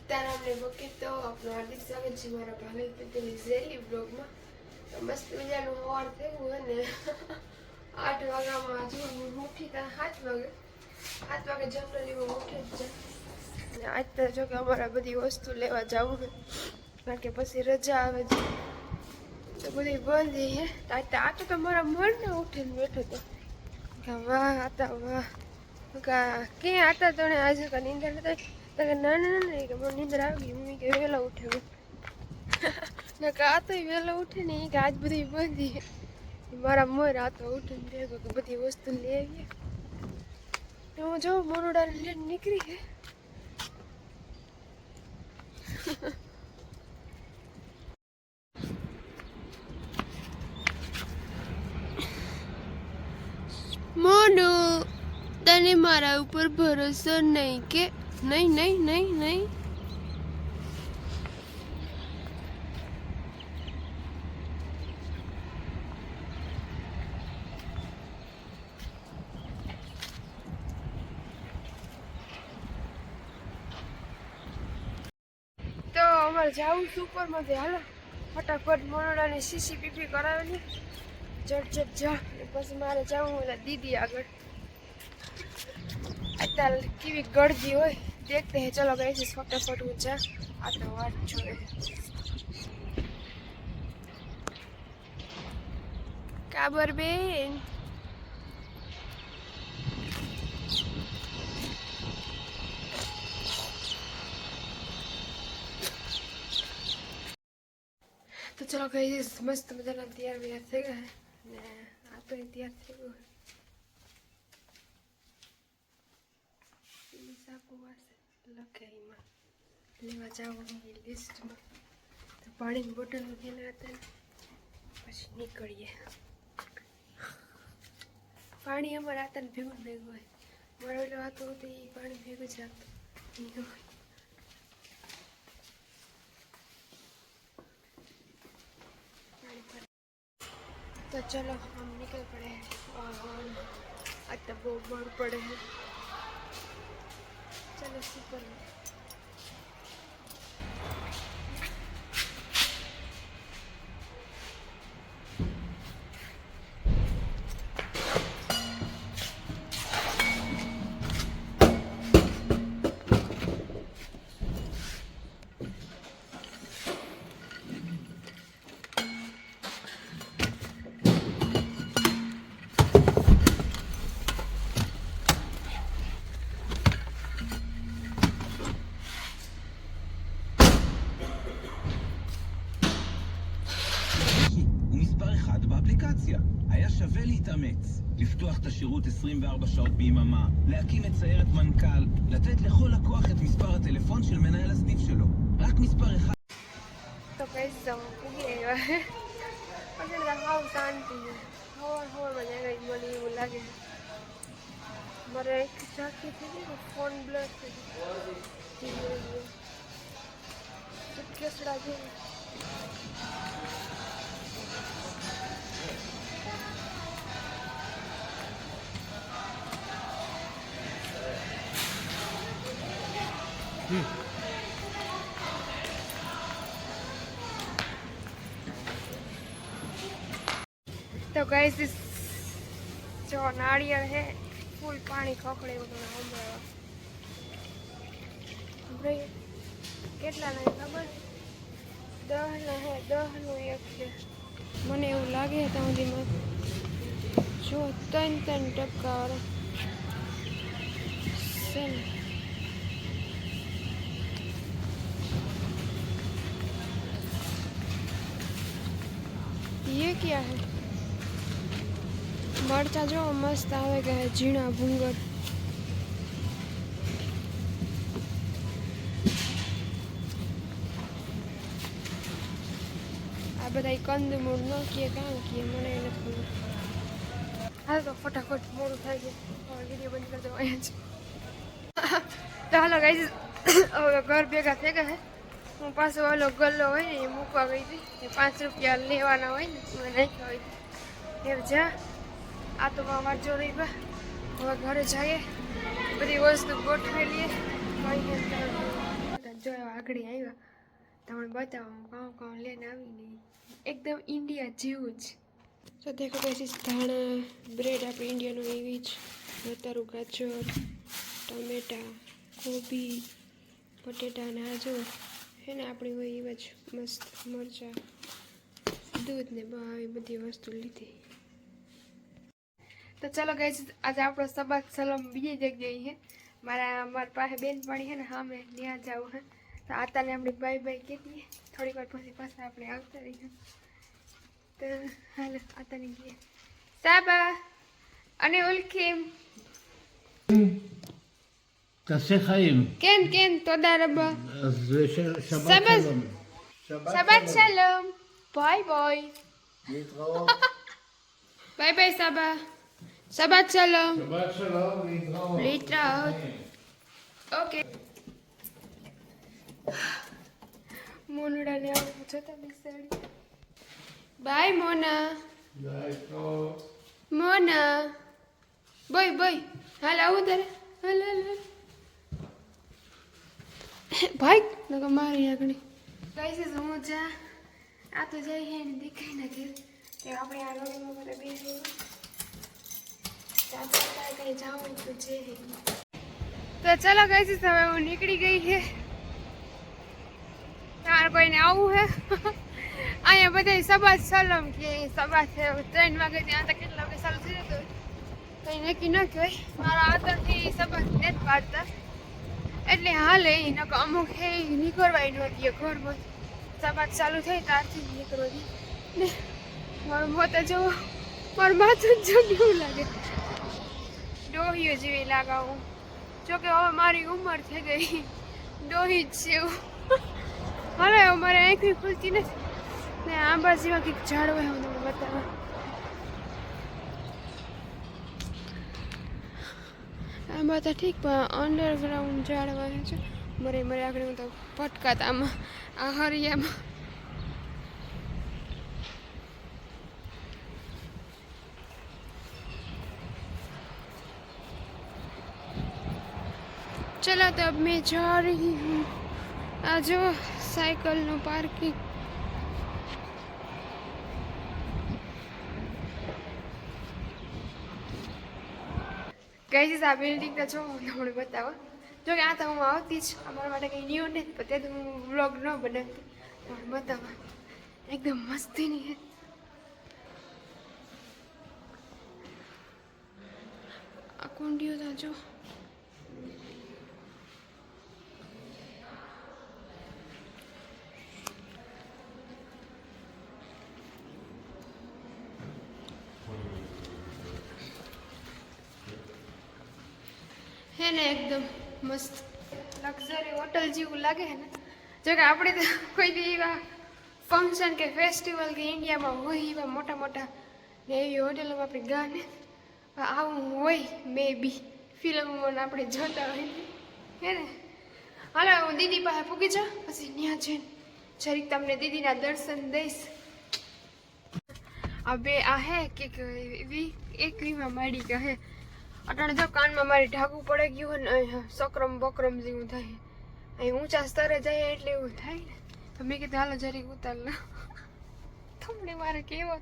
સીતારામને બકે તો આપણું હાર્દિક સ્વાગત છે મારા ભાવિક પટેલની ઝેલી બ્લોગમાં. મસ્ત મજાનું સવાર થયું અને 8 વાગ્યામાં હજુ હું ઉઠી ત્યાં 7 વાગે જનરલી હું ઉઠી જ જાય. આજ તો જો કે અમારા બધી વસ્તુ લેવા જવું છે કારણ કે પછી રજા આવે છે તો બધી બંધ છે. આ તો મારા મન ઉઠીને બેઠો હતો વાહ હતા વાહ ક્યાં હતા તને આજે નીંદર નથી ના કે મને નીંદર આવી ગઈ. મમ્મી કે વહેલા ઉઠે ને આ તો વહેલા ઉઠે ને કે આજ બધી બંધી મારા મોર આ તો ઉઠીને ભેગો કે બધી વસ્તુ લઈ આવીએ. હું જો મોરડા લઈને નીકળી ગઈ. મોનુ તને મારા ઉપર ભરોસો નહીં કે નહીં નહીં નહીં નહીં. તો અમારે જાવું સુપરમાંથી હાલો ફટાફટ મોરડાની સીસીપીપી કરાવેલી જટ જા પછી મારે જવું હોય દીદી આગળ. અત્યારે કેવી ગળદી હોય देखते हैं. चलो गाइस फटाफट હું જા આ તો વાત જોડે કાબર બેન. તો ચલો ગાइस મસ્ત મજાના તૈયાર થઈ ગયા ને આ તો તૈયાર થઈ ગયો. લખાઈમાં લેવા જવાની લિસ્ટમાં તો પાણીની બોટલ મૂકેલા હતા ને પછી નીકળીએ. પાણી અમારા હતા ને ભેગું હોય મારો એટલે વાતો હતી એ પાણી ભેગું જ રાખતું. तो चलो हम निकल पड़े हैं और आज तो बहुत बड़ पड़े हैं. चलो सुपर में היה שווה להתאמץ, לפתוח את השירות 24 שעות ביממה, להקים את סיירת מנכ"ל, לתת לכל לקוח את מספר הטלפון של מנהל הסניף שלו. רק מספר אחד. तो कैसे जाऊँ ये और ये हाउ शांति है और मजा गई मनी वो लगे मरे एक जाके थे वो फोन ब्लर थे तो कैसे लगे तो गाइस जो नारियल है फूल पानी खोखड़े કેટલા નહીં ખબર 10 ના હે 10 નું એક છે મને એવું લાગે ત્યાં સુધીમાં જો 3% વાળો છે ને. ये क्या है मरचा जो मस्त आवे गए झीणा भूंगर. आ बधाई कंदमूળ न किए कां किए मने न खबर. हाल तो फटाफट मोड़ થઈ ગયું और वीडियो बंद कर दो અહીંયા જ. તો હાલો ગાઈસ હવે ઘર ભેગા થઈ ગયા. હું પાછો ઓલો ગલ્લો હોય ને એ મૂકવા ગઈ હતી 5 રૂપિયા લેવાના હોય ને મેં નાખ્યા હોય એ જા આ તો વાંચો રહી બા. હવે ઘરે જઈએ બધી વસ્તુ ગોઠવી લઈએ. જો આગળ આવ્યા તમને બતાવો કાં કાં લઈને આવીને એકદમ ઇન્ડિયા જેવું જ. તો દેખો પછી ધાણા બ્રેડ આપણે ઇન્ડિયાનું એવી જ રતારું ગાજર ટમેટા કોબી બટેટા ને આ જો હે ને આપણી હોય એવા જ મસ્ત મરચાં દૂધ ને આવી બધી વસ્તુ લીધી. તો ચલો ગાઈસ આજે આપણો સબાત સલામ બીજી જગ્યાએ છે. મારી પાસે બેનપણી છે ને સામે ત્યાં જવું હે. તો આતાને આપણે બાય બાય કહીએ થોડીક વાર પછી પાછા આપણે આવતા રહીએ. તો હાલો આતાને કહીએ સાબા અને ઉલખીમ תעשה חיים. כן כן תודה רבה. אז שבת סבא. שלום. שבת שלום ביי ביי להתראות. ביי ביי סבא. שבת שלום. שבת שלום, להתראות. להתראות. ઓકે મોનડાને આવું જોતા બેસાડી. Bye Mona. להתראות. Mona bye bye હાલ આવું તારે હાલ હાલ હાલ ભાઈ નકો મારી આગળ ગાઈસ હું જા આ તો જઈ હે ને દેખાય નથી તે આપણે આ રોડમાં બધા બેસી ચાચા કઈ જાવું તો છે. તો ચલો ગાઈસ હવે હું નીકળી ગઈ છે. તાર કોઈને આવું હે અહીંયા બધા સબાત સલમ કે સબાત 3 વાગે ત્યાં તો કેટલા વાગે ચાલુ થઈ જતો કંઈ નક્કી ન કહેવાય. મારા આતરથી સબાત નથી પાડતા એટલે હાલે નકો અમુક હે નીકળવાય ન દે ઘરમાં સબાત ચાલુ થઈ ત્યારથી જ નીકળવા દે ને મારું મોત જો મારું માથું જ જો કેવું લાગે ડોહીઓ જેવી લાગાવું. જોકે હવે મારી ઉંમર થઈ ગઈ ડોહી જ છે એવું. હવે મારે આંખી ખુલતી નથી ને આંબા જેવા કંઈક ઝાડ હોય હું તમને બતાવવા. આંબા તો ઠીક પણ અંડરગ્રાઉન્ડ ઝાડ હોય છે. મરે મરે આગળ હું તો પટકાત આમાં આ હરિયામાં. चलो तो अब मैं जा रही हूँ. आ जो साइकिल नो पार्किंग गाइस आ बिल्डिंग का जो हमने बतावा जो कि आता हूँ આવતી જ અમારા માટે કંઈ ન્યૂ નથી પણ તે તો હું વ્લોગ ન બનાવતી પણ બતાવા એકદમ મસ્તીની છે. આ કુંડીઓ તો જો है ना एकदम मस्त लग्जरी होटल जेવું લાગે है ना. જો કે આપણે તો કોઈ બી એવા ફંક્શન કે ફેસ્ટિવલ કે ઇન્ડિયામાં હોય એવા મોટા મોટા ને એવી હોટલોમાં આપણે ગાને આવું હોય મે બી ફિલ્મોમાં આપણે જોતા હોય હે ને. હાલો હું દીદી પાસે પૂગી જાઉં પછી ત્યાં જઈને જરીક તમને દીદીના દર્શન દઈશ. આ બે આ હે કે એક વીમાં માડી કહે અટાણે જો કાનમાં મારી ઢાંકવું પડે ગયું હોય ને સક્રમ બક્રમ જેવું થાય અહીં ઊંચા સ્તરે જાય એટલે એવું થાય ને. તો મેં કીધું હાલો જરીક ઉતાર લો. તમને મારે કેવો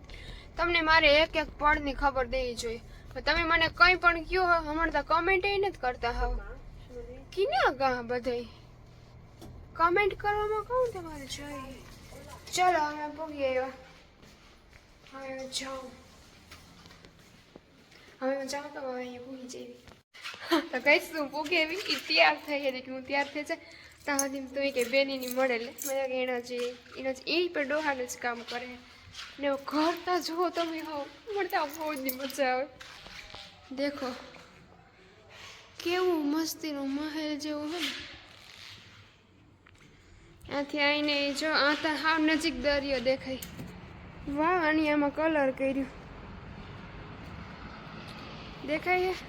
તમને મારે એક એક પળની ખબર દેવી જોઈએ. તમે મને કંઈ પણ કહો હમણાં તો કમેન્ટ એ નથી કરતા. હવે કીના ગા બધાય કમેન્ટ કરવામાં કહું તમારે જોઈએ. ચલો અમે પૂગી આવ્યા હવે જાઉં હવે હું જાઉં તો અહીંયા પૂગી જેવી તો કહીશ તું પૂગે એવી એ તૈયાર થઈ હતી કે હું તૈયાર થઈ જાય ત્યાં સુધી તું કે બેનીની મળે લે મેં એના જે એ પણ ડોહાનું જ કામ કરે ને ઘરતા જુઓ તમે હો મળતા બહુ જ મજા આવે. દેખો કેવું મસ્તીનું મહેલ જેવું હોય ને. આથી આવીને જો આ તો હાવ નજીક દરિયો દેખાય. વાહ આની આમાં કલર કર્યું દેખાય છે.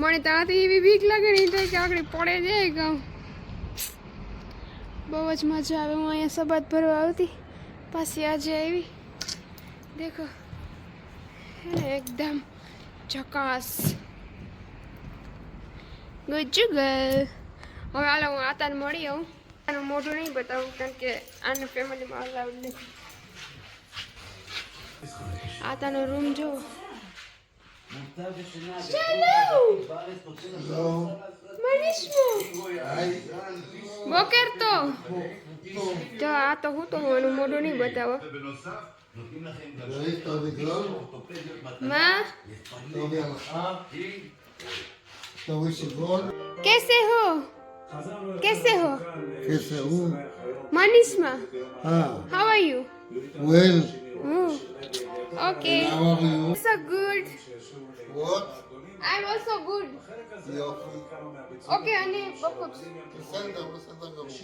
મને ત્યાંથી એવી બીક લાગે નહીં થાય કે આગળ પડે જાય ગામ. બહુ જ મજા આવે. હું અહીંયા સબાત ભરવા આવતી પાછી આજે આવી. દેખો એકદમ ઝકાસ ગુજ્જુ ગર્લ. હવે હાલો હું આતાને મળી આવું આનું મોઢું નહીં બતાવું કારણ કે આને ફેમિલીમાં અલાઉડ નથી. આ તાનો રૂમ જો. મનીષો બોકેર તો જો આ તો હું તો એનું મોઢું નહીં બતાવો. માં תבואי סגרון, कैसे हो कैसे हो כסר הוא, मनीषमा how are you well, okay how are you? so good What? I'm also good יופי. okay અને બકુબ בסדר, בסדר גמור.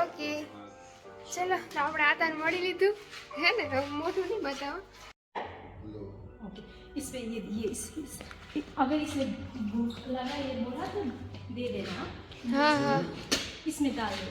okay ચલો તો આપણે આતાને મળી લીધું હે ને હવે મોઢું નહીં બતાવો. לא. ओके इसमें अगर इसमें भूख लगा ये बोला तो दे देना હા હા इसमें डाल दो